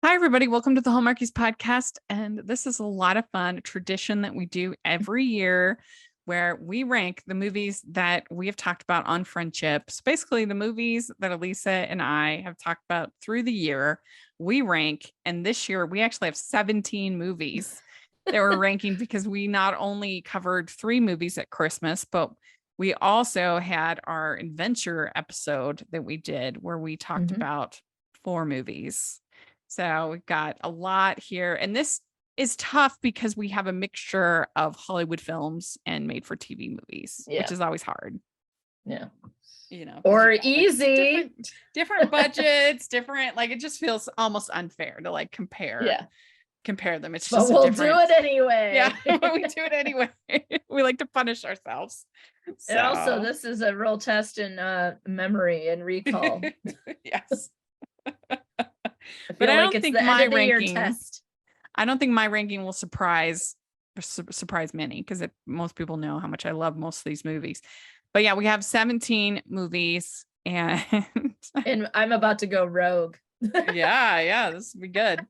Hi, everybody. Welcome to the Hallmarkies Podcast. And this is a lot of fun, a tradition that we do every year where we rank the movies that we have talked about on friendships. Basically, the movies that Alysa and I have talked about through the year, we rank. And this year, we actually have 17 movies that we're ranking because we not only covered 3 movies at Christmas, but we also had our adventure episode that we did where we talked about 4 movies. So we've got a lot here. And this is tough because we have a mixture of Hollywood films and made for TV movies, which is always hard. Yeah. Or easy. Like different budgets, different, like it just feels almost unfair to like compare them. It's just we'll do it anyway. Yeah, we do it anyway. We like to punish ourselves. So. And also, this is a real test in memory and recall. Yes. But I don't think my ranking. I don't think my ranking will surprise many because most people know how much I love most of these movies. But yeah, we have 17 movies, and I'm about to go rogue. yeah, this will be good.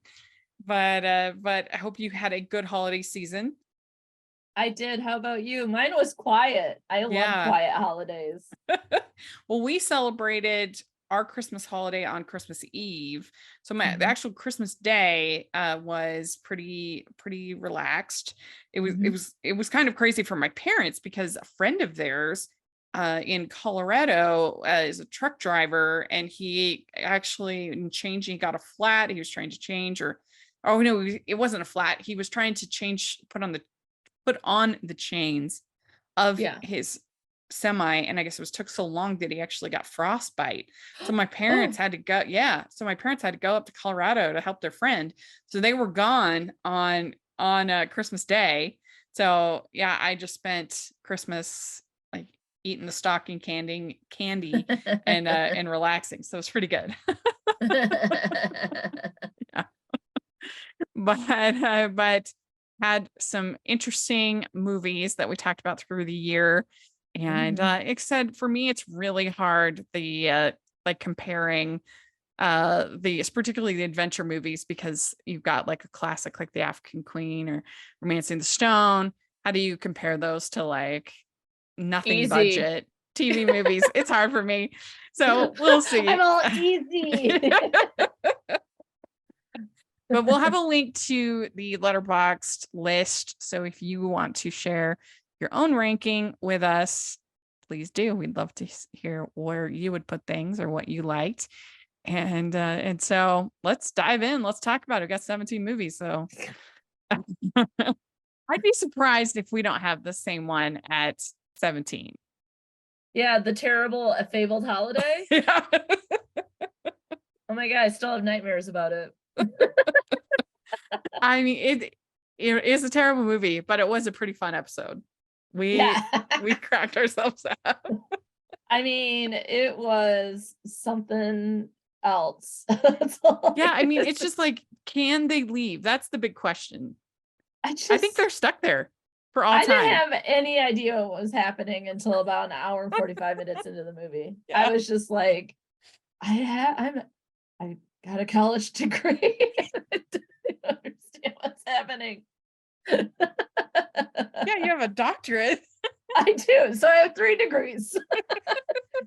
But I hope you had a good holiday season. I did. How about you? Mine was quiet. I love quiet holidays. Well, we celebrated our Christmas holiday on Christmas Eve. So the actual Christmas day was pretty relaxed. It was kind of crazy for my parents because a friend of theirs in Colorado is a truck driver, and he actually got a flat. He was trying to change it wasn't a flat. He was trying to put on the chains of his semi, and I guess took so long that he actually got frostbite. So my parents had to go. Yeah. So my parents had to go up to Colorado to help their friend. So they were gone on Christmas Day. So yeah, I just spent Christmas like eating the stocking candy and relaxing. So it's pretty good. Yeah. But had some interesting movies that we talked about through the year. And except for me, it's really hard like comparing particularly the adventure movies, because you've got like a classic like The African Queen or Romancing the Stone. How do you compare those to like nothing budget TV movies? It's hard for me. So we'll see. I'm all easy. But we'll have a link to the Letterboxd list. So if you want to share your own ranking with us, please do. We'd love to hear where you would put things or what you liked. And so let's dive in. Let's talk about it. We've got 17 movies. So I'd be surprised if we don't have the same one at 17. Yeah, the terrible A Fabled Holiday. Yeah. Oh my God, I still have nightmares about it. I mean, it is a terrible movie, but it was a pretty fun episode. We cracked ourselves up. I mean, it was something else. Yeah, I mean, it's just like, can they leave? That's the big question. I think they're stuck there for all time. I didn't have any idea what was happening until about an hour and 45 minutes into the movie. Yeah. I was just like, I got a college degree. I don't understand what's happening. Yeah, you have a doctorate. I do. So I have 3 degrees.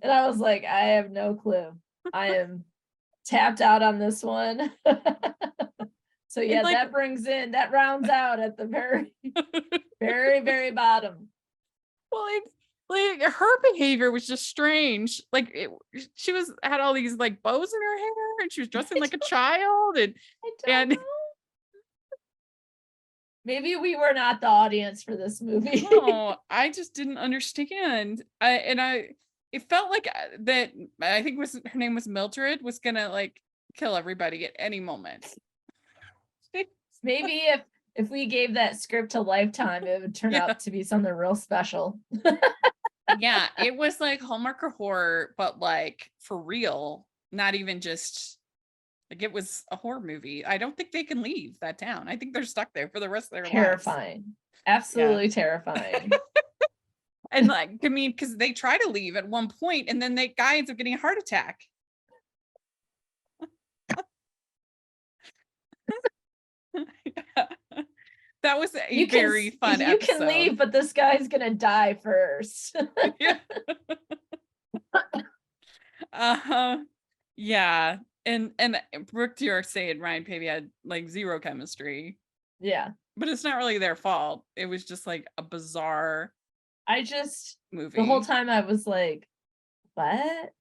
And I was like, I have no clue. I am tapped out on this one. So yeah, that rounds out at the very, very, very bottom. Well, like her behavior was just strange. Like she had all these like bows in her hair, and she was dressing like a child, and maybe we were not the audience for this movie. No, I just didn't understand. It felt like that. I think her name was Mildred, was gonna like kill everybody at any moment. Maybe if we gave that script to Lifetime, it would turn out to be something real special. Yeah, it was like Hallmark or horror, but like for real, not even just like it was a horror movie. I don't think they can leave that town. I think they're stuck there for the rest of their lives. Terrifying. Absolutely terrifying. And like, I mean, because they try to leave at one point, and then the guy ends up getting a heart attack. that was a very fun episode. You can leave, but this guy's gonna die first. Yeah. Yeah. And Brooke, you are saying Ryan Pavey had like zero chemistry. Yeah. But it's not really their fault. It was just like a bizarre movie. The whole time I was like, what?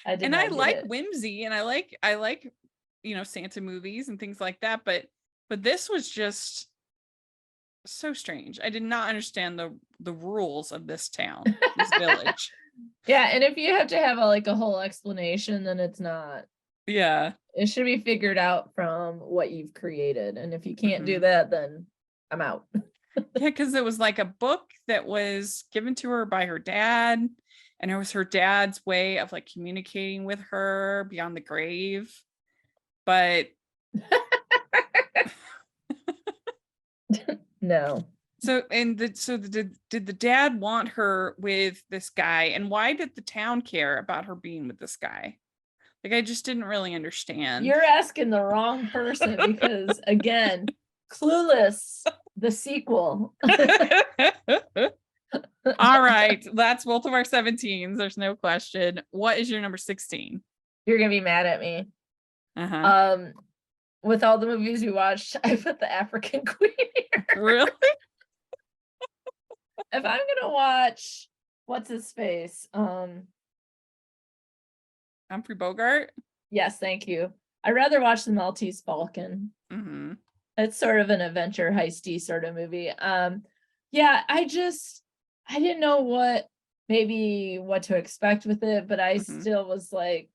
I like whimsy, and I like Santa movies and things like that, but this was just so strange. I did not understand the rules of this town, this village. Yeah, and if you have to have a whole explanation, then it's not. Yeah. It should be figured out from what you've created. And if you can't do that, then I'm out. Yeah, because it was like a book that was given to her by her dad, and it was her dad's way of like communicating with her beyond the grave. But no. So did the dad want her with this guy, and why did the town care about her being with this guy? Like, I just didn't really understand. You're asking the wrong person because, again, Clueless, the sequel. All right. That's both of our 17s. There's no question. What is your number 16? You're going to be mad at me. With all the movies we watched, I put The African Queen here. Really? If I'm going to watch, what's his face? Humphrey Bogart? Yes, thank you. I'd rather watch The Maltese Falcon. Mm-hmm. It's sort of an adventure heisty sort of movie. Yeah, I didn't know what to expect with it, but I still was like,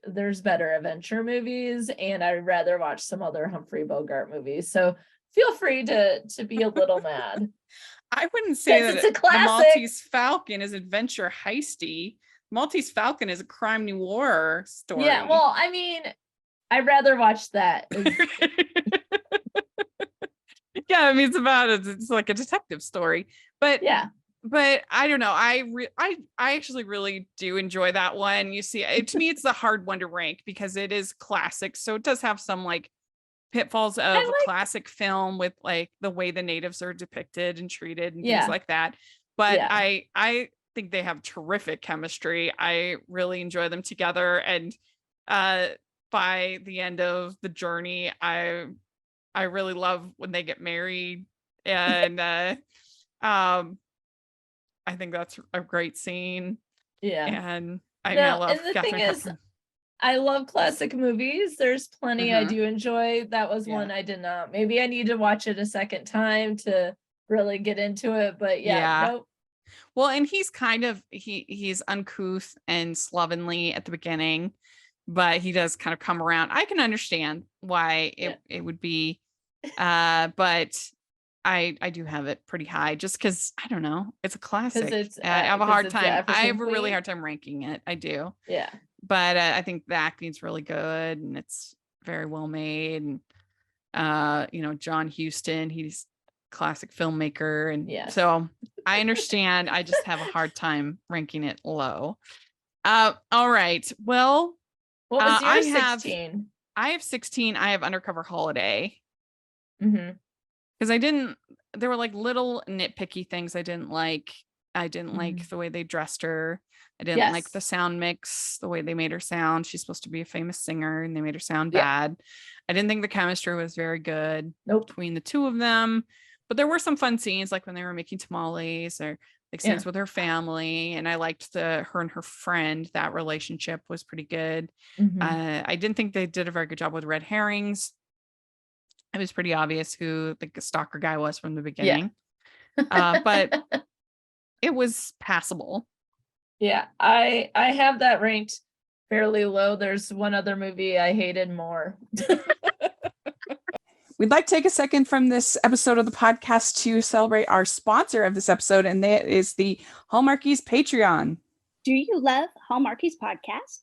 there's better adventure movies, and I'd rather watch some other Humphrey Bogart movies. So feel free to be a little mad. I wouldn't say that it's a classic. The Maltese Falcon is adventure heisty. Maltese Falcon is a crime noir story. Yeah, well, I mean, I'd rather watch that. Yeah, I mean, it's like a detective story. But yeah, but I don't know. I actually really do enjoy that one. You see, to me, it's the hard one to rank because it is classic. So it does have some like pitfalls of a classic film with like the way the natives are depicted and treated and things like that. But I think they have terrific chemistry. I really enjoy them together. And by the end of the journey, I really love when they get married. And I think that's a great scene. Yeah. And I love Catherine Hepburn. I love classic movies. There's plenty I do enjoy. That was one I did not. Maybe I need to watch it a second time to really get into it. But nope. Well, and he's kind of he's uncouth and slovenly at the beginning, but he does kind of come around. I can understand why it would be, but I do have it pretty high just because I don't know. It's a classic. I have a hard time. I have a really hard time ranking it. I do. Yeah. But I think the acting's really good and it's very well made. And John Huston, he's a classic filmmaker, and so I understand. I just have a hard time ranking it low. All right. Well, what was your 16? I have 16. I have Undercover Holiday. Mm-hmm. Because there were like little nitpicky things I didn't like. I didn't like the way they dressed her. I didn't like the sound mix, the way they made her sound. She's supposed to be a famous singer and they made her sound bad. I didn't think the chemistry was very good between the two of them. But there were some fun scenes, like when they were making tamales or like scenes with her family. And I liked her and her friend. That relationship was pretty good. I didn't think they did a very good job with red herrings. It was pretty obvious who the stalker guy was from the beginning. But it was passable. Yeah, I have that ranked fairly low. There's one other movie I hated more. We'd like to take a second from this episode of the podcast to celebrate our sponsor of this episode, and that is the Hallmarkies Patreon. Do you love Hallmarkies Podcast?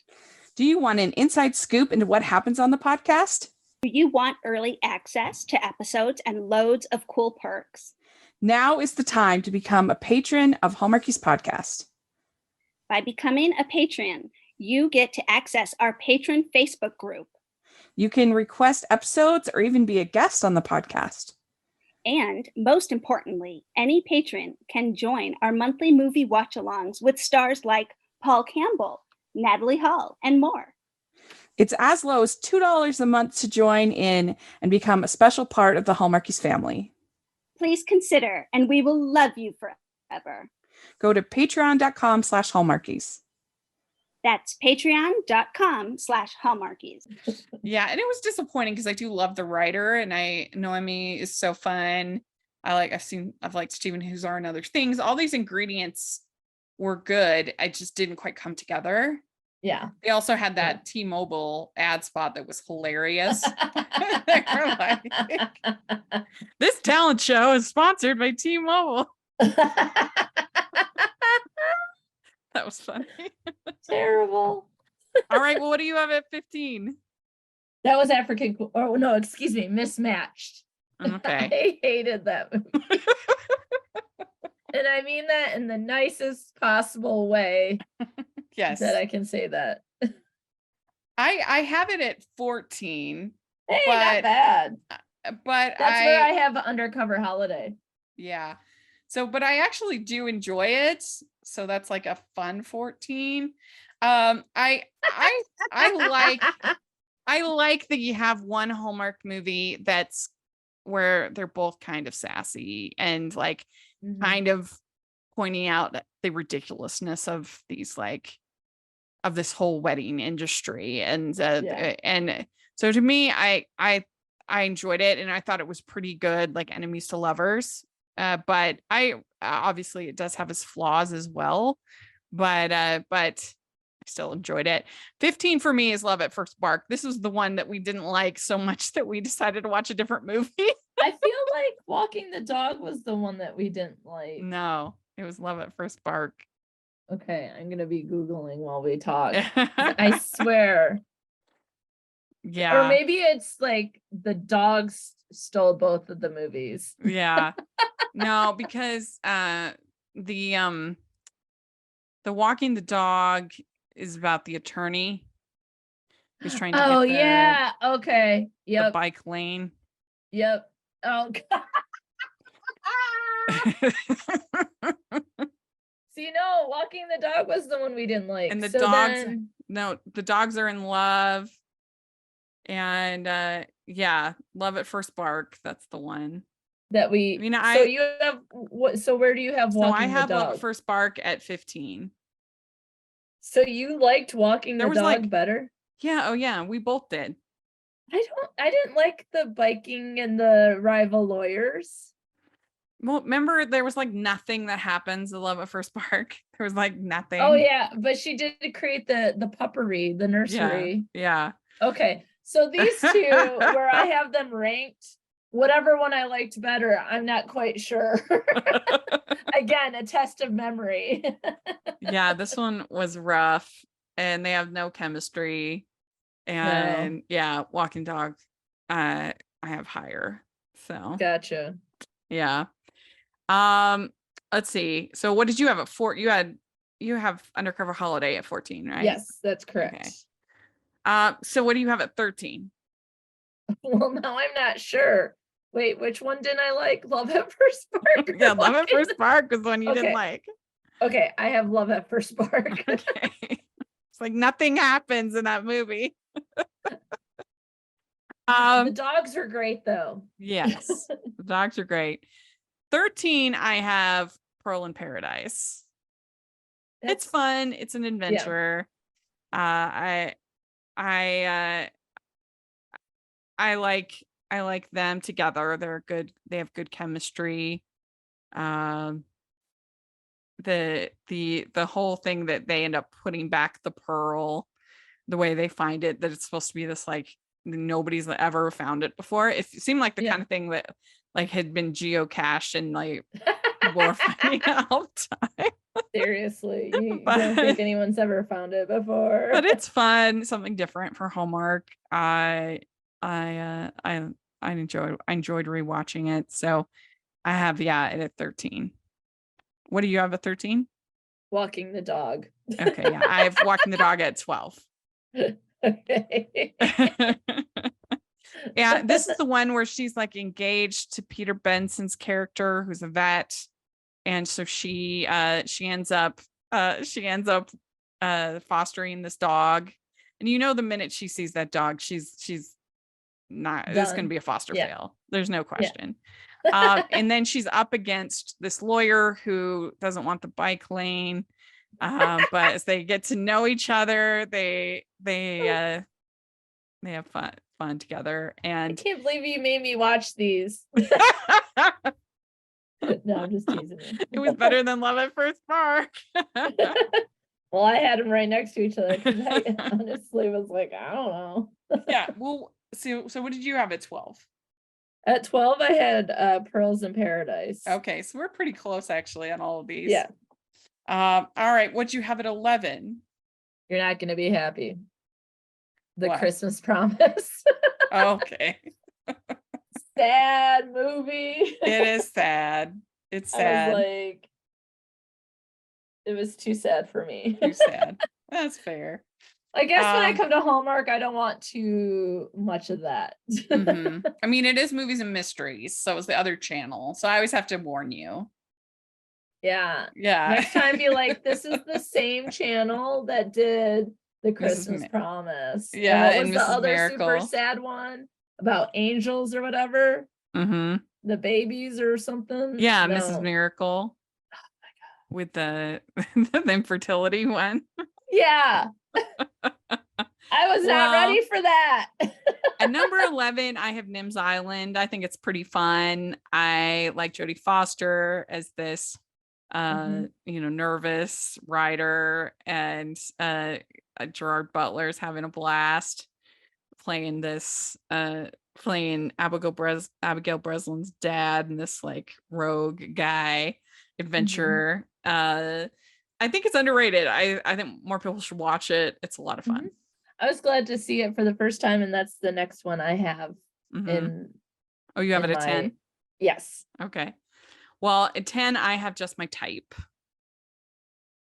Do you want an inside scoop into what happens on the podcast? Do you want early access to episodes and loads of cool perks? Now is the time to become a patron of Hallmarkies Podcast. By becoming a patron, you get to access our patron Facebook group. You can request episodes or even be a guest on the podcast. And most importantly, any patron can join our monthly movie watch-alongs with stars like Paul Campbell, Natalie Hall, and more. It's as low as $2 a month to join in and become a special part of the Hallmarkies family. Please consider, and we will love you forever. Go to patreon.com/Hallmarkies. That's patreon.com/Hallmarkies. Yeah, and it was disappointing because I do love the writer, and Noemi is so fun. I've liked Stephen Huszar and other things. All these ingredients were good. I just didn't quite come together. Yeah. They also had that T-Mobile ad spot that was hilarious. They were like, this talent show is sponsored by T-Mobile. That was funny. Terrible. All right. Well, what do you have at 15? That was African. Oh, no, excuse me. Mismatched. Okay. I hated that movie. And I mean that in the nicest possible way. Yes. That I can say that. I have it at 14. Hey, not bad. But that's where I have Undercover Holiday. Yeah. So, but I actually do enjoy it. So that's like a fun 14. I like that you have one Hallmark movie that's where they're both kind of sassy and like kind of pointing out the ridiculousness of these of this whole wedding industry. And and so to me, I enjoyed it, and I thought it was pretty good, like enemies to lovers. But I obviously it does have its flaws as well, but I still enjoyed it. 15 for me is Love at First Spark. This was the one that we didn't like so much that we decided to watch a different movie. I feel like Walking the Dog was the one that we didn't like. No, it was Love at First Spark. Okay, I'm gonna be Googling while we talk. I swear. Yeah. Or maybe it's like the dogs stole both of the movies. Yeah. No, because the Walking the Dog is about the attorney who's trying to get okay. Yep. The bike lane. Yep. Oh God. See, no, Walking the Dog was the one we didn't like. And the dogs the dogs are in love. And Love at First Spark, that's the one that we so you have what, so where do you have Walking the Dog? So I have Love at First Spark at 15. So you liked Walking the Dog better? Yeah, oh yeah, we both did. I didn't like the biking and the rival lawyers. Well, remember there was like nothing that happens in Love at First Spark. There was like nothing. Oh yeah, but she did create the puppery, the nursery. Yeah. Okay. So these two, where I have them ranked, whatever one I liked better, I'm not quite sure. Again, a test of memory. Yeah, this one was rough, and they have no chemistry. And Walking Dog, I have higher. So gotcha. Yeah. Let's see. So what did you have at 4? You have Undercover Holiday at 14, right? Yes, that's correct. Okay. So what do you have at 13? Well, now I'm not sure. Wait, which one didn't I like? Love at First Spark? Yeah, Love at First Spark was the one you didn't like. Okay, I have Love at First Spark. Okay. It's like nothing happens in that movie. The dogs are great though. Yes, the dogs are great. 13, I have Pearl in Paradise. It's fun. It's an adventure. Yeah. I like them together. They're good. They have good chemistry. The whole thing that they end up putting back the pearl, the way they find it, that it's supposed to be this like nobody's ever found it before. It seemed like the kind of thing that like had been geocached and like people were finding out all the time. Seriously, you don't think anyone's ever found it before. But it's fun, something different for Hallmark. I enjoyed rewatching it. So I have it at 13. What do you have at 13? Walking the Dog. Okay, yeah. I have Walking the Dog at 12. Okay. Yeah, this is the one where she's like engaged to Peter Benson's character, who's a vet, and so she ends up fostering this dog, and the minute she sees that dog, she's not Done. This is going to be a foster Yeah. fail. There's no question. Yeah. And then she's up against this lawyer who doesn't want the bike lane. But as they get to know each other, they have fun together. I And can't believe you made me watch these. No, I'm just teasing you. it was better than Love at First Spark. Well, I had them right next to each other because I honestly was like, I don't know. Yeah. Well, so what did you have at 12? At 12, I had Pearls in Paradise. Okay, so we're pretty close actually on all of these. Yeah. All right, what'd you have at 11? You're not going to be happy. The What? Christmas Promise. Okay. Sad movie. It is sad. It's I sad. was like, it was too sad for me. Too sad. That's fair. I guess when I come to Hallmark, I don't want too much of that. Mhm. I mean, it is movies and mysteries, so it's the other channel. So I always have to warn you. Yeah. Yeah. Next time, be like, this is the same channel that did the Christmas Promise. Yeah, And what was and the Mrs. other super Miracle. sad one about angels or whatever? Mm-hmm. The babies or something? Yeah, No. Mrs. Miracle. Oh my God. With the infertility one. Yeah. I was not ready for that. At number 11, I have Nim's Island. I think it's pretty fun. I like Jodie Foster as this nervous writer, and Gerard Butler's having a blast playing Abigail Breslin's dad and this like rogue guy adventurer. I think it's underrated. I think more people should watch it. It's a lot of fun. I was glad to see it for the first time, and that's the next one I have in. Oh, you have it at 10? Yes. Okay. Well, at 10, I have Just My Type.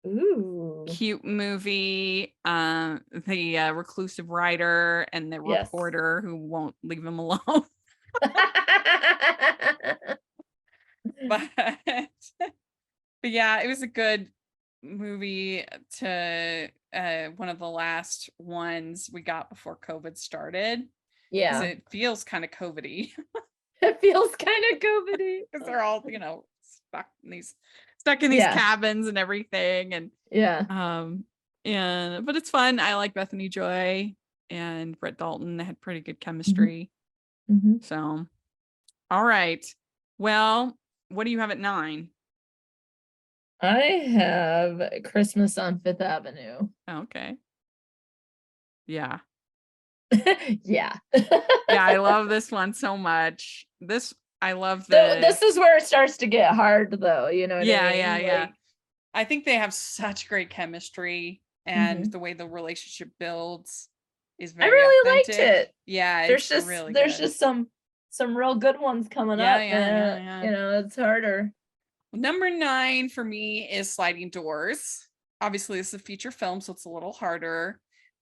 Ooh. Cute movie. The reclusive writer and the reporter who won't leave him alone. But yeah, it was a good movie to one of the last ones we got before COVID started. Yeah. It feels kind of COVID-y. It feels kind of COVID-y. Because they're all, stuck in these cabins and everything. And but it's fun. I like Bethany Joy and Brett Dalton. They had pretty good chemistry. Mm-hmm. So, all right. Well, what do you have at 9? I have Christmas on Fifth Avenue. Okay. Yeah. Yeah. Yeah, I love this one so much. I love this is where it starts to get hard though, you know what I mean? Yeah. I think they have such great chemistry, and the way the relationship builds is very I really authentic. liked it. Yeah, there's just some real good ones coming up. Yeah. It's harder. Number 9 for me is Sliding Doors. Obviously, this is a feature film, so it's a little harder.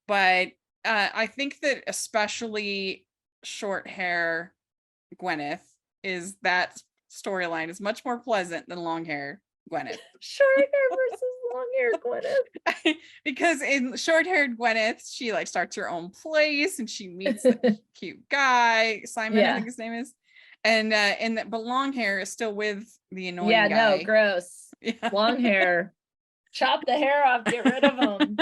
But I think that especially short hair Gwyneth that storyline is much more pleasant than long hair Gwyneth. Short hair versus long hair Gwyneth. Because in short haired Gwyneth, she like starts her own place and she meets the cute guy, Simon, I think his name is. But long hair is still with the annoying guy. Yeah, no, gross. Yeah. Long hair. Chop the hair off, get rid of them.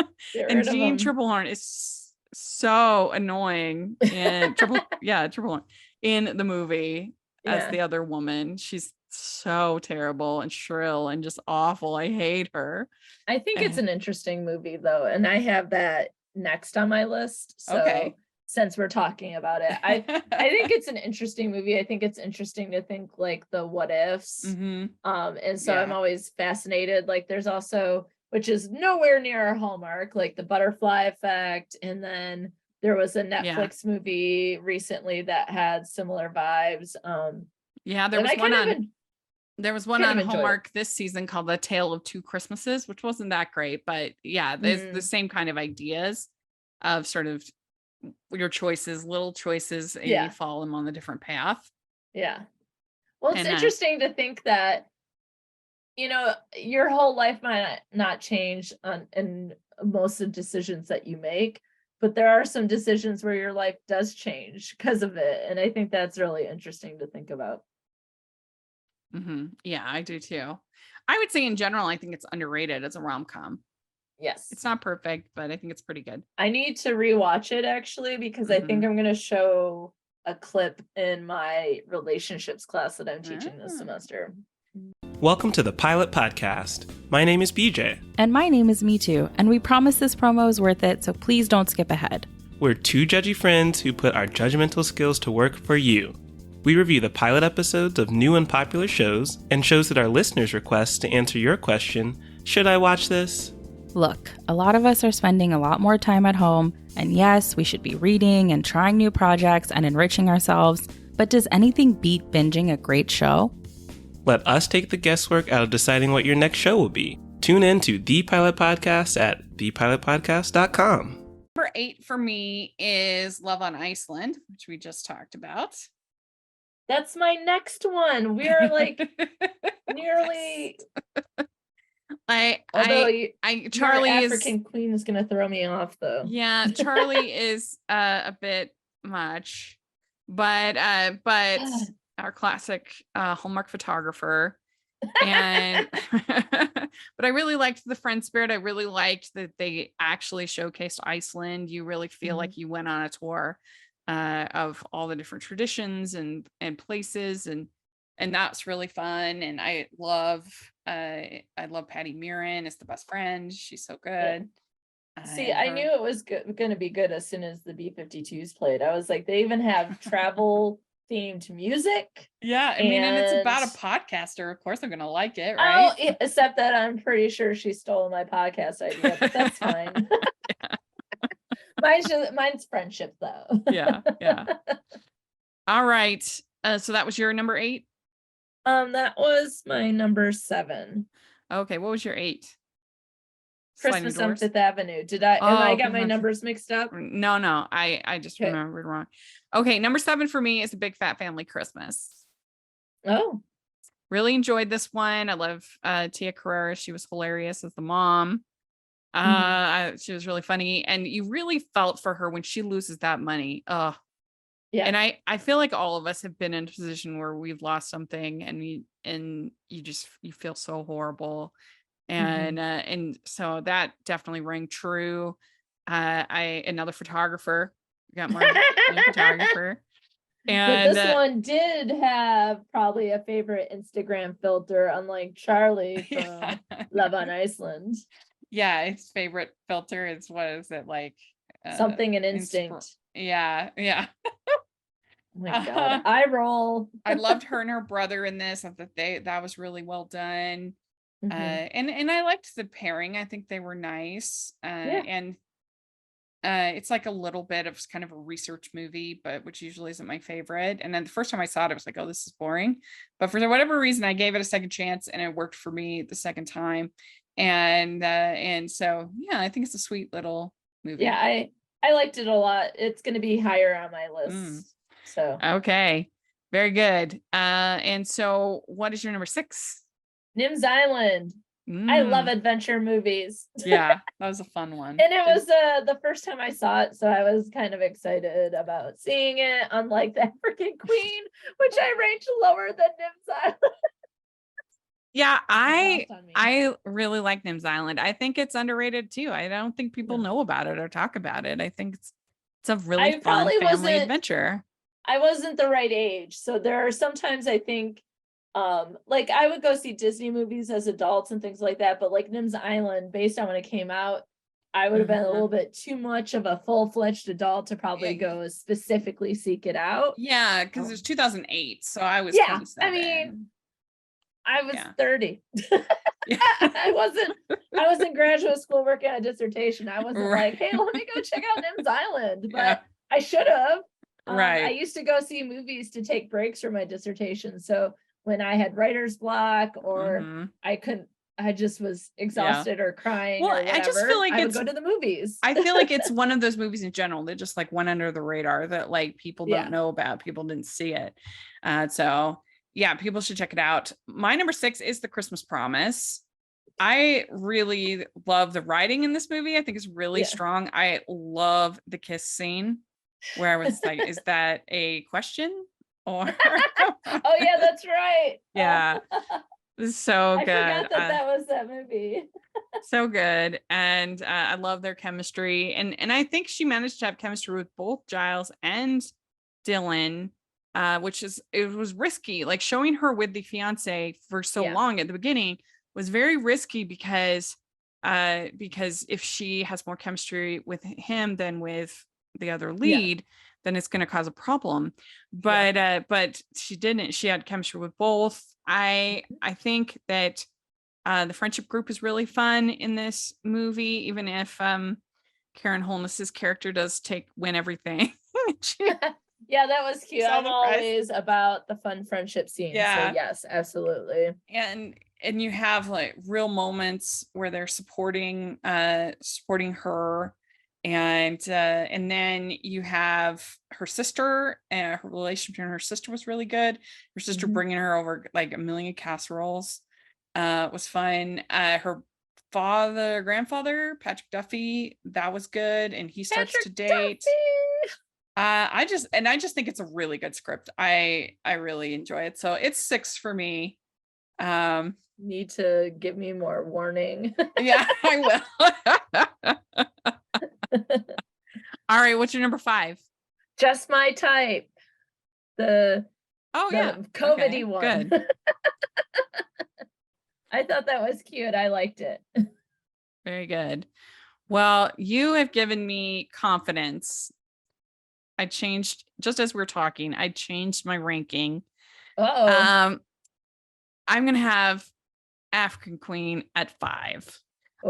And Jean Triplehorn is so annoying in Triplehorn in the movie as the other woman. She's so terrible and shrill and just awful. I hate her. I think it's an interesting movie though, and I have that next on my list. So since we're talking about it, I think it's an interesting movie. I think it's interesting to think like the what ifs. And so I'm always fascinated. Like there's also, which is nowhere near our Hallmark, like the Butterfly Effect, and then there was a Netflix movie recently that had similar vibes. There was one on Hallmark this season called The Tale of Two Christmases, which wasn't that great, but there's the same kind of ideas of sort of your choices, little choices, and you follow them on the different path. Yeah. Well, it's interesting to think that, you know, your whole life might not change in most of the decisions that you make, but there are some decisions where your life does change because of it. And I think that's really interesting to think about. Yeah, I do too. I would say in general, I think it's underrated as a rom-com. Yes. It's not perfect, but I think it's pretty good. I need to rewatch it actually, because I think I'm going to show a clip in my relationships class that I'm teaching this semester. Welcome to the Pilot Podcast. My name is BJ. And my name is Me Too, and we promise this promo is worth it, so please don't skip ahead. We're two judgy friends who put our judgmental skills to work for you. We review the pilot episodes of new and popular shows, and shows that our listeners request to answer your question, should I watch this? Look, a lot of us are spending a lot more time at home, and yes, we should be reading and trying new projects and enriching ourselves, but does anything beat binging a great show? Let us take the guesswork out of deciding what your next show will be. Tune in to The Pilot Podcast at thepilotpodcast.com. Number 8 for me is Love on Iceland, which we just talked about. That's my next one. We're like nearly. Charlie African Queen is gonna throw me off though. Yeah, Charlie is a bit much, but our classic Hallmark photographer, and but I really liked the friend spirit. I really liked that they actually showcased Iceland. You really feel like you went on a tour of all the different traditions and places, and that's really fun. And I love Patty Murin as the best friend. She's so good. See, I knew it was going to be good as soon as the B-52s played. I was like, they even have travel themed music. Yeah, I mean, and it's about a podcaster. Of course, they're going to like it, right? Oh, except that I'm pretty sure she stole my podcast idea, but that's fine. Mine's friendship, though. Yeah. All right. So that was your number 8? That was my number 7. Okay, what was your 8? Christmas on Fifth Avenue. I got my numbers mixed up? No. I just remembered wrong. Okay, number 7 for me is A Big Fat Family Christmas. Oh. Really enjoyed this one. I love Tia Carrera. She was hilarious as the mom. She was really funny, and you really felt for her when she loses that money. Yeah. And I feel like all of us have been in a position where we've lost something, and you feel so horrible. And so that definitely rang true. Another photographer, got more photographer. And but this one did have probably a favorite Instagram filter, unlike Charlie from Love on Iceland. Yeah, his favorite filter is, what is it, like something an instinct. Yeah. Oh my God, I roll. I loved her and her brother in this. I thought that was really well done. And I liked the pairing. I think they were nice. And it's like a little bit of kind of a research movie, but which usually isn't my favorite. And then the first time I saw it, I was like, oh, this is boring. But for whatever reason, I gave it a second chance, and it worked for me the second time. And so I think it's a sweet little movie. Yeah, I liked it a lot. It's going to be higher on my list. So okay, very good. And so what is your number 6? Nim's Island. I love adventure movies. Yeah, that was a fun one. And it was the first time I saw it, so I was kind of excited about seeing it, unlike the African Queen, which I ranked lower than Nim's Island. Yeah, I really like Nim's Island. I think it's underrated too. I don't think people know about it or talk about it. I think it's a really fun family adventure. I wasn't the right age. So there are sometimes I think like I would go see Disney movies as adults and things like that, but like Nim's Island, based on when it came out, I would have been a little bit too much of a full-fledged adult to probably go specifically seek it out. Yeah, because it was 2008, so I was 27. I mean, I was 30. I was in graduate school working on a dissertation. I wasn't like, hey, let me go check out Nim's Island, but I should have. I used to go see movies to take breaks from my dissertation. So when I had writer's block or I couldn't I just was exhausted or crying Well, or whatever, I just feel like I would it's go to the movies. I feel like it's one of those movies in general that just like went under the radar, that like people don't know about, people didn't see it. So yeah, people should check it out. My number 6 is The Christmas Promise. I really love the writing in this movie. I think it's really strong. I love the kiss scene where I was like, is that a question? Or oh yeah, that's right. Yeah. It's so good. I forgot that was that movie. So good. And I love their chemistry. And I think she managed to have chemistry with both Giles and Dylan, which it was risky. Like showing her with the fiance for so long at the beginning was very risky because if she has more chemistry with him than with the other lead, then it's going to cause a problem. But she didn't. She had chemistry with both. I think that the friendship group is really fun in this movie, even if Karen Holness's character does win everything. Yeah, that was cute. I'm always about the fun friendship scene. Yeah. So yes, absolutely. And you have like real moments where they're supporting her, and then you have her sister, and her relationship between her sister was really good. Her sister bringing her over like a million casseroles was fun. Her grandfather, Patrick Duffy, that was good, and he starts to date. I just think it's a really good script. I really enjoy it. So it's 6 for me. Need to give me more warning. Yeah, I will. All right, what's your number 5? Just My Type. The COVID-y one. Good. I thought that was cute. I liked it. Very good. Well, you have given me confidence. I changed, just as we're talking, I changed my ranking. I'm going to have African Queen at 5.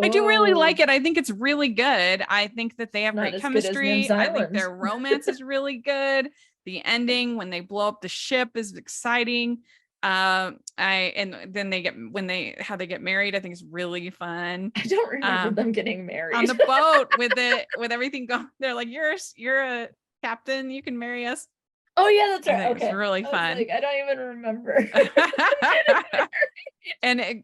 I do really like it. I think it's really good. I think that they have great chemistry. I think their romance is really good. The ending when they blow up the ship is exciting. And then how they get married, I think is really fun. I don't remember them getting married on the boat with everything going. They're like, you're a captain, you can marry us. Oh yeah, that's right. Okay, it's really fun. I don't even remember. and I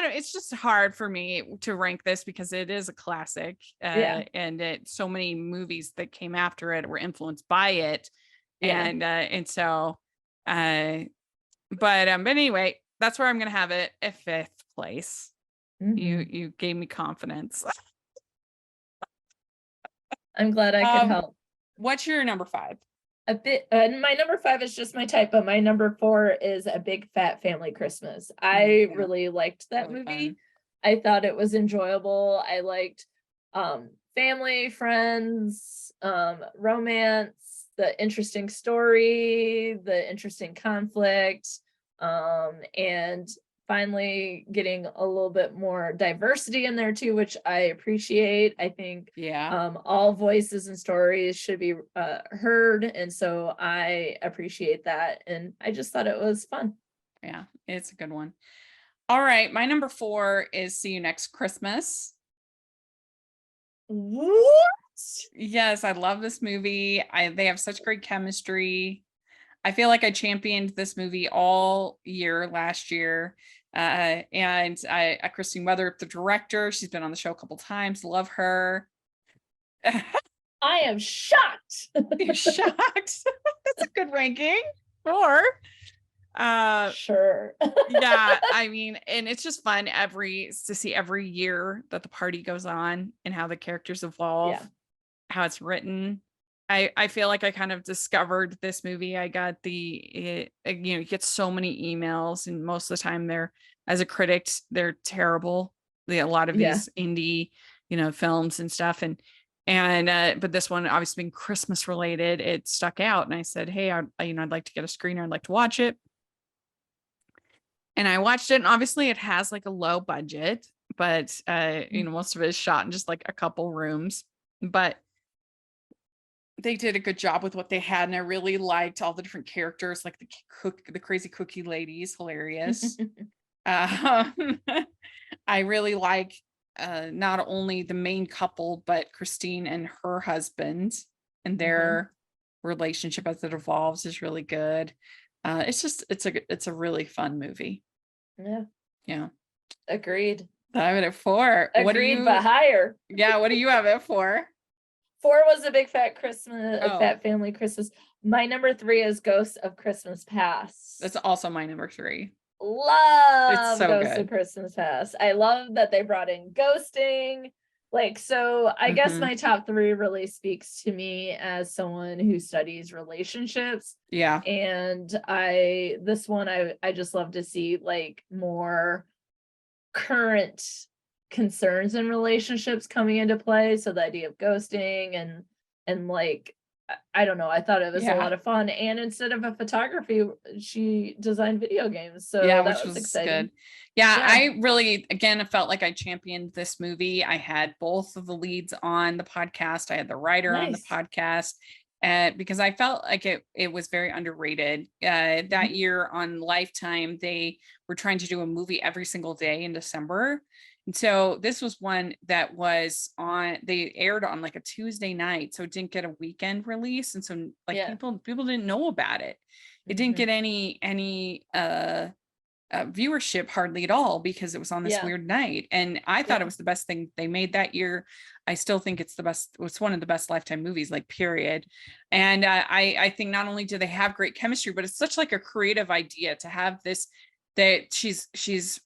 don't. It's just hard for me to rank this because it is a classic, and so many movies that came after it were influenced by it, and so, but anyway, that's where I'm gonna have it at 5th place. You gave me confidence. I'm glad I could help. What's your number 5? A bit. My number 5 is Just My Type, but my number 4 is A Big Fat Family Christmas. I really liked that movie. Fun. I thought it was enjoyable. I liked family, friends, romance, the interesting story, the interesting conflict, and finally getting a little bit more diversity in there too, which I appreciate. I think all voices and stories should be heard, and so I appreciate that, and I just thought it was fun. Yeah, it's a good one. All right, my number 4 is See You Next Christmas. What? Yes, I love this movie. They have such great chemistry. I feel like I championed this movie all year last year. And Christine Weatherup, the director, she's been on the show a couple times. Love her. I am shocked. You're shocked. That's a good ranking. Sure. Sure. Yeah, I mean, and it's just fun to see every year that the party goes on and how the characters evolve, how it's written. I feel like I kind of discovered this movie. I got you get so many emails, and most of the time as a critic, they're terrible. A lot of these indie, films and stuff. But this one obviously being Christmas related, it stuck out. And I said, hey, I'd like to get a screener. I'd like to watch it. And I watched it, and obviously it has like a low budget, but most of it is shot in just like a couple rooms, but they did a good job with what they had. And I really liked all the different characters, like the crazy cookie ladies, hilarious. Um, I really like not only the main couple, but Christine and her husband, and their relationship as it evolves is really good. It's a really fun movie. Yeah. Yeah. Agreed. I have it at 4. What do Agreed, you? but higher. Yeah. What do you have it for? 4 was a big fat Christmas, Oh. fat family Christmas. My number 3 is Ghosts of Christmas Past. That's also my number 3. Love so Ghosts good. of Christmas Past. I love that they brought in ghosting. Like, so I guess my top 3 really speaks to me as someone who studies relationships. Yeah. And I just love to see like more current concerns in relationships coming into play. So the idea of ghosting and like, I don't know, I thought it was a lot of fun. And instead of a photography, she designed video games. So yeah, that which was exciting. good. Yeah, I really, again, felt like I championed this movie. I had both of the leads on the podcast. I had the writer on the podcast. Because I felt like it was very underrated. That year on Lifetime, they were trying to do a movie every single day in December. And so this was one that was they aired on like a Tuesday night. So it didn't get a weekend release. And so like people didn't know about it. It didn't get any viewership hardly at all because it was on this weird night. And I thought it was the best thing they made that year. I still think it's the best. It's one of the best Lifetime movies, like period. And I think not only do they have great chemistry, but it's such like a creative idea to have this, that she's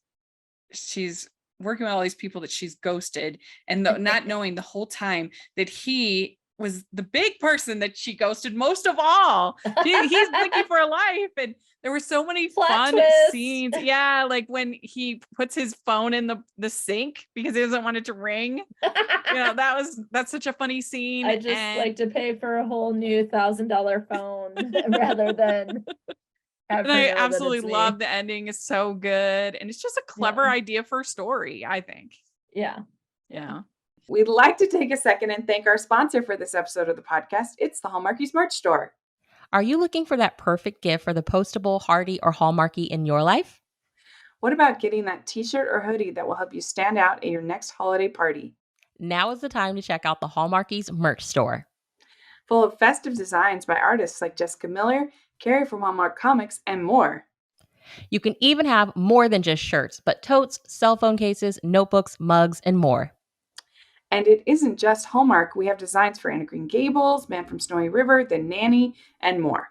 working with all these people that she's ghosted, and not knowing the whole time that he was the big person that she ghosted most of all. He's looking for a life. And there were so many fun scenes. Yeah, like when he puts his phone in the sink because he doesn't want it to ring. That's such a funny scene. I just like to pay for a whole new $1,000 phone rather than. And I absolutely love the ending. It's so good. And it's just a clever idea for a story, I think. Yeah. We'd like to take a second and thank our sponsor for this episode of the podcast. It's the Hallmarkies merch store. Are you looking for that perfect gift for the postable, Hardy, or Hallmarky in your life? What about getting that t-shirt or hoodie that will help you stand out at your next holiday party? Now is the time to check out the Hallmarkies merch store. Full of festive designs by artists like Jessica Miller, Carrie from Hallmark Comics, and more. You can even have more than just shirts, but totes, cell phone cases, notebooks, mugs, and more. And it isn't just Hallmark. We have designs for Anna Green Gables, Man from Snowy River, The Nanny, and more.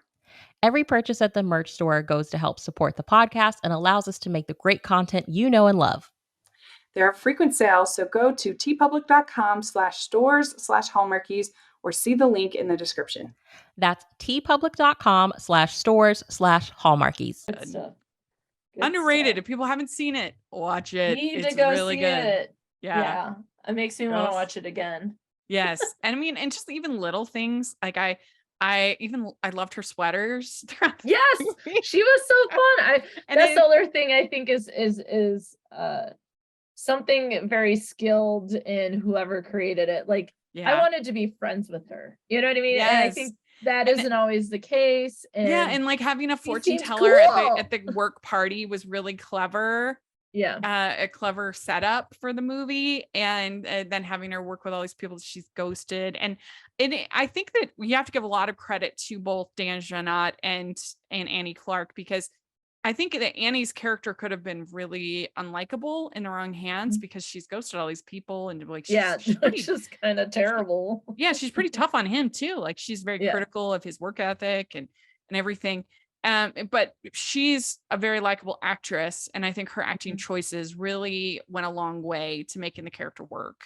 Every purchase at the merch store goes to help support the podcast and allows us to make the great content you know and love. There are frequent sales, so go to tpublic.com/stores/Hallmarkies or see the link in the description. That's tpublic.com/stores/Hallmarkies. Good stuff. Underrated. If people haven't seen it, watch it. Need to go really see good. it. Yeah. It makes me want to watch it again. Yes. And I mean, and just even little things like I loved her sweaters. Yes, she was so fun. That's the other thing I think is something very skilled in whoever created it. Like I wanted to be friends with her. You know what I mean? Yes. And I think that isn't always the case. And like having a fortune teller at the work party was really clever. Yeah. A clever setup for the movie, and then having her work with all these people that she's ghosted. And I think that we have to give a lot of credit to both Dan Jeannotte and Annie Clark, because I think that Annie's character could have been really unlikable in the wrong hands because she's ghosted all these people, and like she's just kind of terrible. Yeah, she's pretty tough on him too. Like she's very critical of his work ethic and everything. But she's a very likable actress, and I think her acting choices really went a long way to making the character work.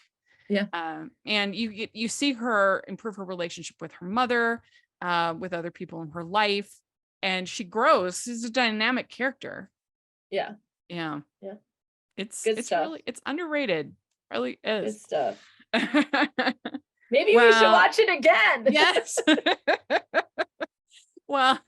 Yeah. And you see her improve her relationship with her mother, with other people in her life, and she grows. She's a dynamic character. Yeah. Yeah. Yeah. It's stuff. really, it's underrated. Really is. Good stuff. Maybe we should watch it again. Yes. Well,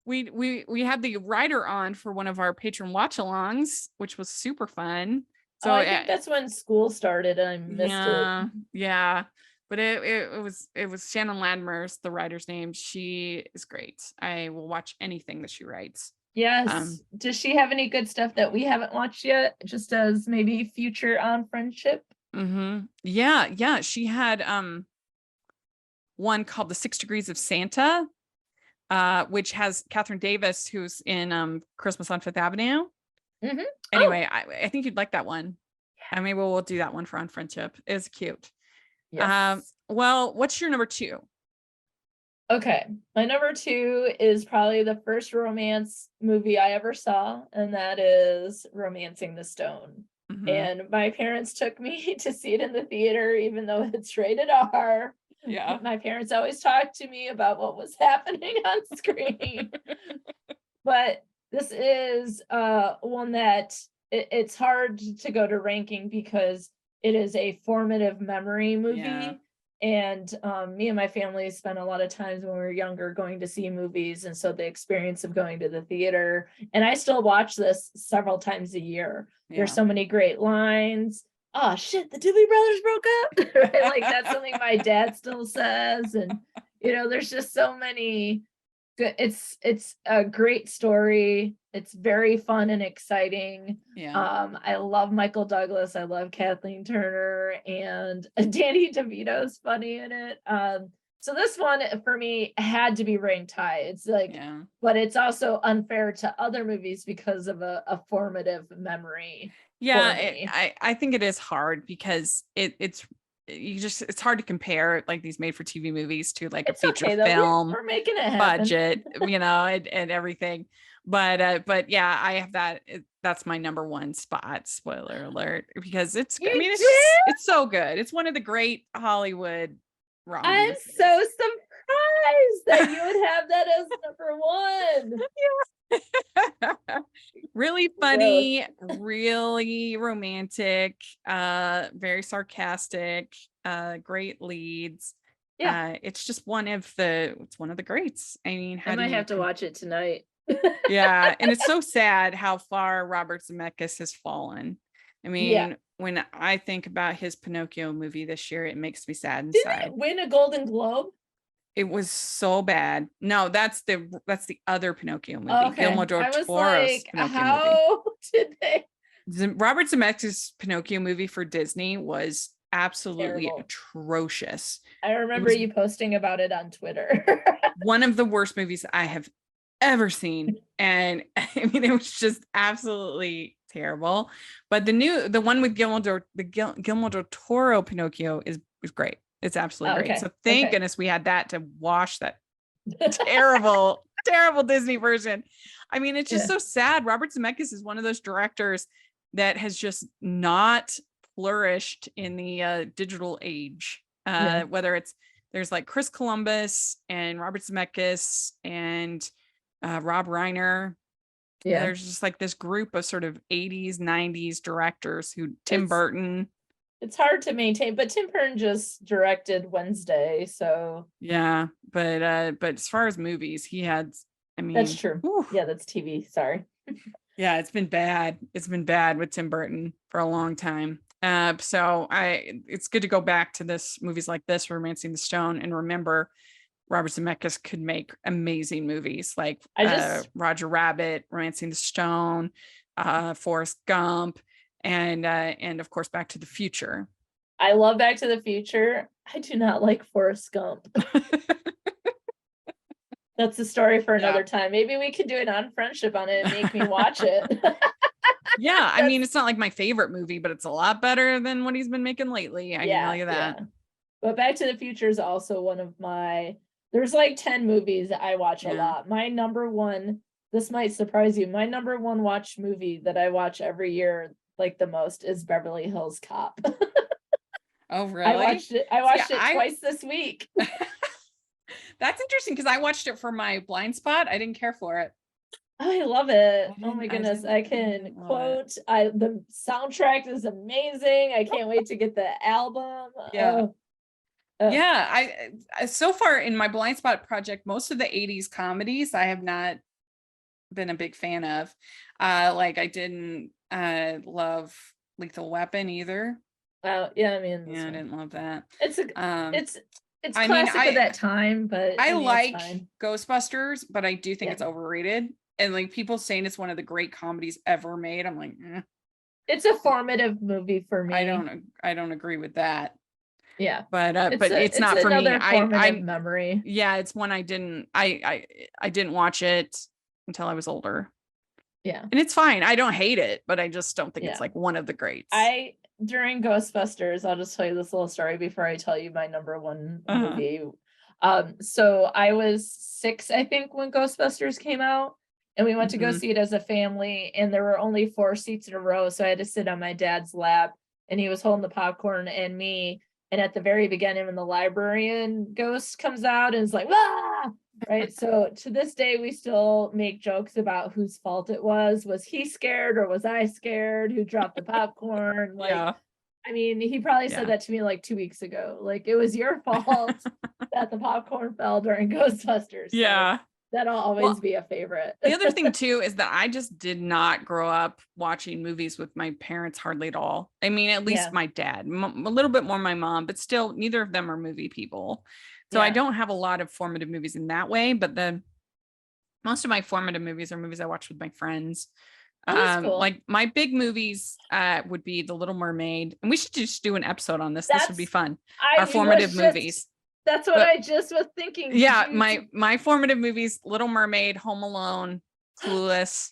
we had the writer on for one of our patron watch-alongs, which was super fun. So I think that's when school started and I missed it. Yeah. But it was Shannon Landmer's the writer's name. She is great. I will watch anything that she writes. Yes. Does she have any good stuff that we haven't watched yet? Just as maybe future on friendship? Yeah. She had one called The 6 Degrees of Santa, which has Catherine Davis, who's in Christmas on Fifth Avenue. Anyway, I think you'd like that one. I mean, we'll do that one for On Friendship. It's cute. Yes. Well, what's your number 2? Okay, my number 2 is probably the first romance movie I ever saw, and that is Romancing the Stone. And my parents took me to see it in the theater, even though it's rated R. Yeah. My parents always talked to me about what was happening on screen. But this is one that it's hard to go to ranking because it is a formative memory movie. Yeah. And me and my family spent a lot of times when we were younger going to see movies. And so the experience of going to the theater, and I still watch this several times a year. Yeah. There's so many great lines. Oh shit, the Doobie Brothers broke up. Right? Like that's something my dad still says. And there's just so many good. It's a great story. It's very fun and exciting. Yeah. I love Michael Douglas. I love Kathleen Turner, and Danny DeVito's funny in it. So this one for me had to be ranked high. It's like, but it's also unfair to other movies because of a formative memory. Yeah, I think it is hard because it's hard to compare like these made for TV movies to like a feature film. We're making it happen. Budget, and everything. But yeah, I have that. That's my number 1 spot. Spoiler alert, because it's so good. It's one of the great Hollywood rom. I'm so surprised that you would have that as number 1. Really funny, really romantic, very sarcastic, great leads. It's just one of the greats. I mean, I might have to watch it tonight. Yeah, and it's so sad how far Robert Zemeckis has fallen. I mean, when I think about his Pinocchio movie this year, it makes me sad inside. Didn't it win a Golden Globe? It was so bad. No, that's the other Pinocchio movie. Okay. Guillermo del Toro's Pinocchio movie. Did they? Robert Zemeckis' Pinocchio movie for Disney was absolutely atrocious. I remember you posting about it on Twitter. One of the worst movies I have ever seen, and I mean, it was just absolutely terrible. But the one with Guillermo del Toro Pinocchio is great. It's absolutely great. So thank goodness we had that to wash that terrible Disney version. I mean, it's just so sad. Robert Zemeckis is one of those directors that has just not flourished in the digital age. Whether there's like Chris Columbus and Robert Zemeckis and Rob Reiner. There's just like this group of sort of 80s, 90s directors Tim Burton. It's hard to maintain, but Tim Burton just directed Wednesday, so yeah. But as far as movies, he had. I mean, that's true. Yeah, that's TV. Sorry. Yeah, it's been bad. It's been bad with Tim Burton for a long time. So it's good to go back to movies like this, Romancing the Stone, and remember Robert Zemeckis could make amazing movies like Roger Rabbit, Romancing the Stone, Forrest Gump, and of course Back to the Future. I love Back to the Future. I do not like Forrest Gump. That's a story for another time. Maybe we could do it on friendship on it and make me watch it. Yeah, I mean, it's not like my favorite movie, but it's a lot better than what he's been making lately. I can tell you that. But Back to the Future is also one of there's like 10 movies that I watch a lot. My number 1, this might surprise you, my number 1 watch movie that I watch every year like the most is Beverly Hills Cop. Oh, really? I watched it twice this week. That's interesting because I watched it for my blind spot. I didn't care for it. I love it. Oh my goodness. I can quote. The soundtrack is amazing. I can't wait to get the album. Yeah. Yeah. I so far in my blind spot project, most of the 80s comedies I have not been a big fan of. Like I didn't love Lethal Weapon either. Oh yeah, I mean, I didn't love that. It's classic of that time, but I like Ghostbusters, but I do think it's overrated. and like people saying it's one of the great comedies ever made. I'm like, it's a formative movie for me. I don't agree with that. Yeah, but it's not for me. I memory. Yeah, it's one I didn't watch it until I was older. Yeah, and it's fine. I don't hate it, but I just don't think it's like one of the greats. During Ghostbusters, I'll just tell you this little story before I tell you my number one movie. So I was 6, I think, when Ghostbusters came out, and we went to go see it as a family, and there were only 4 seats in a row, so I had to sit on my dad's lap, and he was holding the popcorn and me. And at the very beginning, when the librarian ghost comes out and is like, ah! Right. So to this day, we still make jokes about whose fault it was. Was he scared or was I scared? Who dropped the popcorn? Like, I mean, he probably said that to me like 2 weeks ago. Like, it was your fault that the popcorn fell during Ghostbusters. So that'll always be a favorite. The other thing too is that I just did not grow up watching movies with my parents hardly at all. I mean, at least my dad, a little bit more my mom, but still neither of them are movie people. So I don't have a lot of formative movies in that way, but most of my formative movies are movies I watch with my friends. Cool. Like my big movies would be The Little Mermaid, and we should just do an episode on this. This would be fun. Our formative movies. That's what I just was thinking. Yeah, my formative movies: Little Mermaid, Home Alone, Clueless.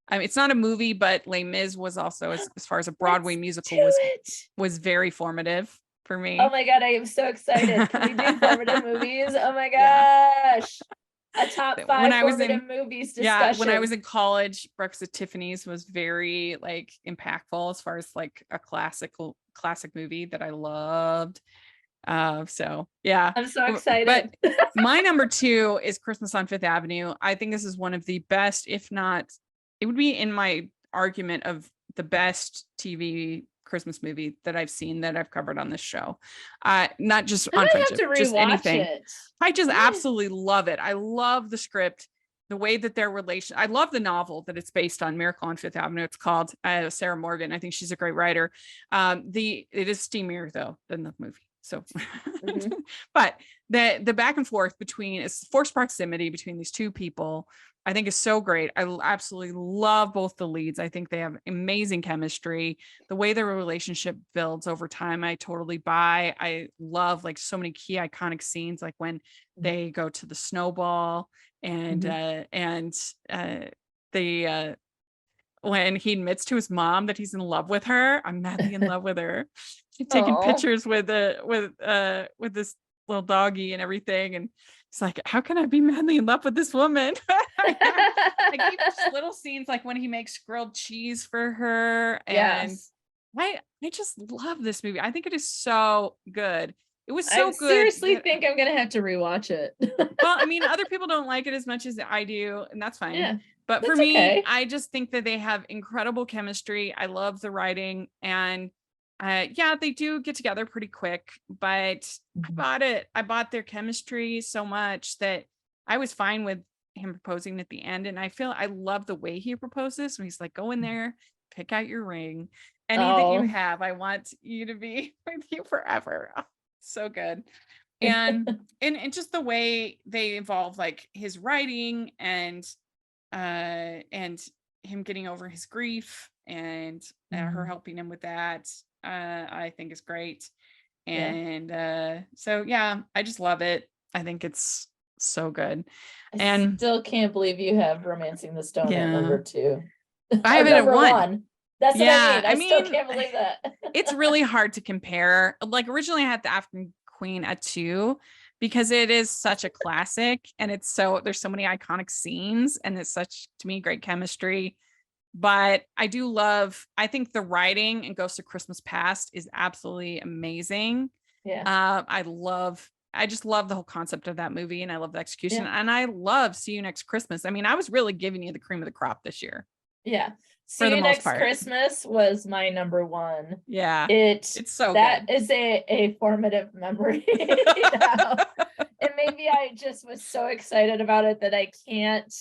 I mean, it's not a movie, but Les Mis was also, as far as a Broadway musical was very formative for me. Oh my god, I am so excited! Can we do formative movies? Oh my gosh, a top 5 formative movies discussion. Yeah, when I was in college, Breakfast at Tiffany's was very like impactful as far as like a classic movie that I loved. So yeah, I'm so excited. But my number 2 is Christmas on Fifth Avenue. I think this is one of the best, if not, it would be in my argument of the best TV Christmas movie that I've seen, that I've covered on this show. Not just on Friendship, just anything. I just absolutely love it. I love the script, the way that their relation. I love the novel that it's based on, Miracle on Fifth Avenue. It's called. Sarah Morgan. I think she's a great writer. It is steamier though than the movie. So, but the back and forth between, it's forced proximity between these two people, I think is so great. I absolutely love both the leads. I think they have amazing chemistry. The way their relationship builds over time, I totally buy. I love like so many key iconic scenes, like when they go to the snowball and when he admits to his mom that he's in love with her. I'm madly in love with her. She's taking pictures with this little doggy and everything, and he's like, how can I be madly in love with this woman? Like even little scenes like when he makes grilled cheese for her, and I just love this movie. I think it is so good. It was so good. I seriously think I'm gonna have to rewatch it. Well, I mean, other people don't like it as much as I do, and that's fine. Yeah, but for me, I just think that they have incredible chemistry. I love the writing, and they do get together pretty quick, but I bought their chemistry so much that I was fine with him proposing at the end. And I love the way he proposes. So he's like, go in there, pick out your ring, any that you have. I want you to be with you forever. Oh, so good. And just the way they evolve, like his writing and him getting over his grief and her helping him with that. I think is great. And so I just love it. I think it's so good. And still can't believe you have Romancing the Stone at number 2. I have it at 1. That's what I mean. I still can't believe that. It's really hard to compare. Like originally I had the African Queen at 2 because it is such a classic, and there's so many iconic scenes, and it's such, to me, great chemistry. But I think the writing in Ghosts of Christmas Past is absolutely amazing. Yeah. I just love the whole concept of that movie, and I love the execution, and I love See You Next Christmas. I mean, I was really giving you the cream of the crop this year. Yeah. See You Next Christmas was my number 1. Yeah. It's so that good. Is a formative memory. And maybe I just was so excited about it that I can't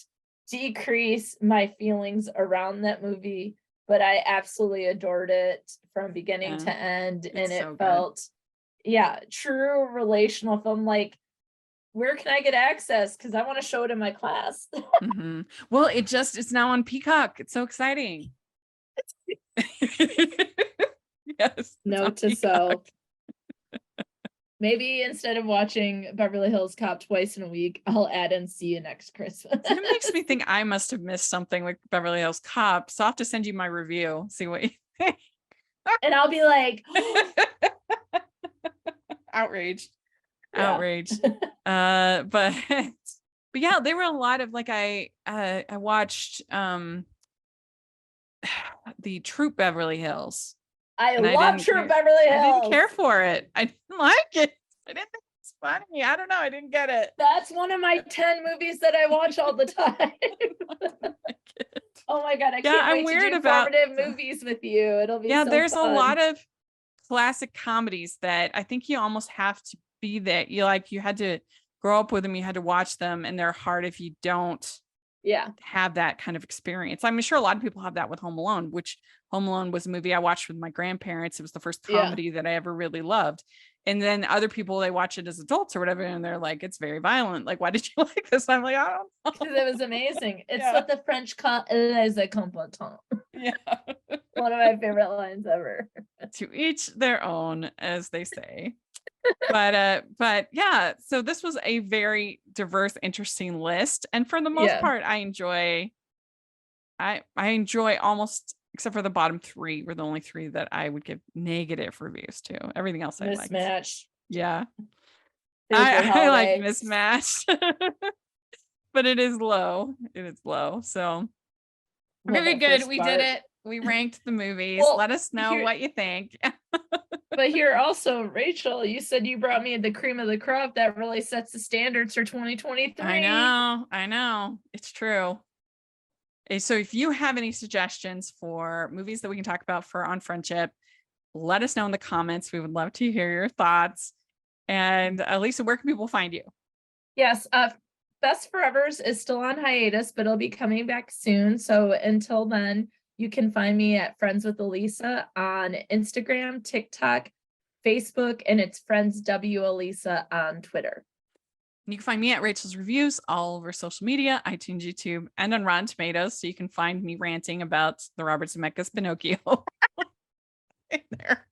decrease my feelings around that movie, but I absolutely adored it from beginning to end. And it felt true relational film. Like where can I get access? Because I want to show it in my class. Mm-hmm. Well, it's now on Peacock. It's so exciting. Yes. Note to self. Maybe instead of watching Beverly Hills Cop twice in a week, I'll add in See You Next Christmas. It makes me think I must have missed something with Beverly Hills Cop. So I'll have to send you my review. See what you think. And I'll be like, outraged. Yeah. Outraged. But yeah, there were a lot of like I watched the Troop Beverly Hills. I love True Beverly Hills. I didn't care for it. I didn't like it. I didn't think it was funny. I don't know. I didn't get it. That's one of my 10 movies that I watch all the time. Oh my God. I can't wait to do informative movies with you. It'll be so there's fun. a lot of classic comedies that I think you almost have to be that. You had to grow up with them. You had to watch them, and they're hard if you don't have that kind of experience. I'm sure a lot of people have that with Home Alone, which Home Alone was a movie I watched with my grandparents. It was the first comedy that I ever really loved. And then other people, they watch it as adults or whatever, and they're like, it's very violent. Like, why did you like this? I'm like, I don't know. Because it was amazing. It's what the French call les combattants. Yeah. One of my favorite lines ever. To each their own, as they say. But yeah, so this was a very diverse, interesting list. And for the most part, I enjoy almost, except for the bottom three were the only three that I would give negative reviews to. Everything else I liked. Mismatched. Yeah. I like Mismatched. But it is low. It is low. So very good. We did it. We ranked the movies. Well, let us know what you think. But here also, Rachel, you said you brought me the cream of the crop that really sets the standards for 2023. I know. It's true. So if you have any suggestions for movies that we can talk about for On Friendship, let us know in the comments. We would love to hear your thoughts. And Alysa, where can people find you? Yes. Best Forevers is still on hiatus, but it'll be coming back soon. So until then, you can find me at Friends with Alysa on Instagram, TikTok, Facebook, and it's Friends W Alysa on Twitter. And you can find me at Rachel's Reviews all over social media, iTunes, YouTube, and on Rotten Tomatoes. So you can find me ranting about the Robert Zemeckis Pinocchio in there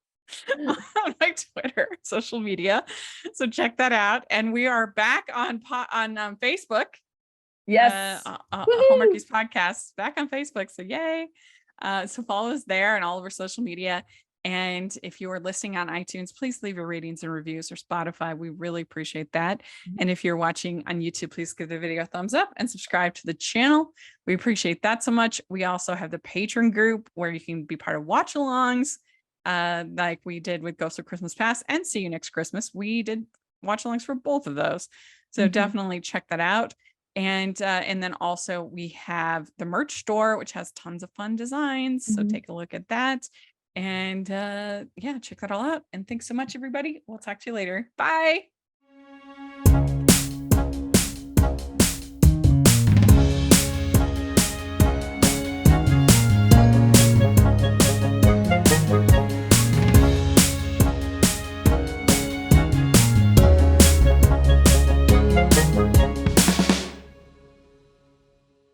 on my Twitter, social media. So check that out. And we are back on Facebook. Yes. Hallmarkies Podcast back on Facebook. So yay. So follow us there and all over social media. And if you are listening on iTunes, please leave your ratings and reviews, or Spotify. We really appreciate that. And if you're watching on YouTube, please give the video a thumbs up and subscribe to the channel. We appreciate that so much. We also have the Patreon group where you can be part of watch-alongs, like we did with Ghosts of Christmas Past and See You Next Christmas. We did watch-alongs for both of those. So definitely check that out. And then also we have the merch store, which has tons of fun designs. So take a look at that. And check that all out. And thanks so much, everybody. We'll talk to you later. Bye.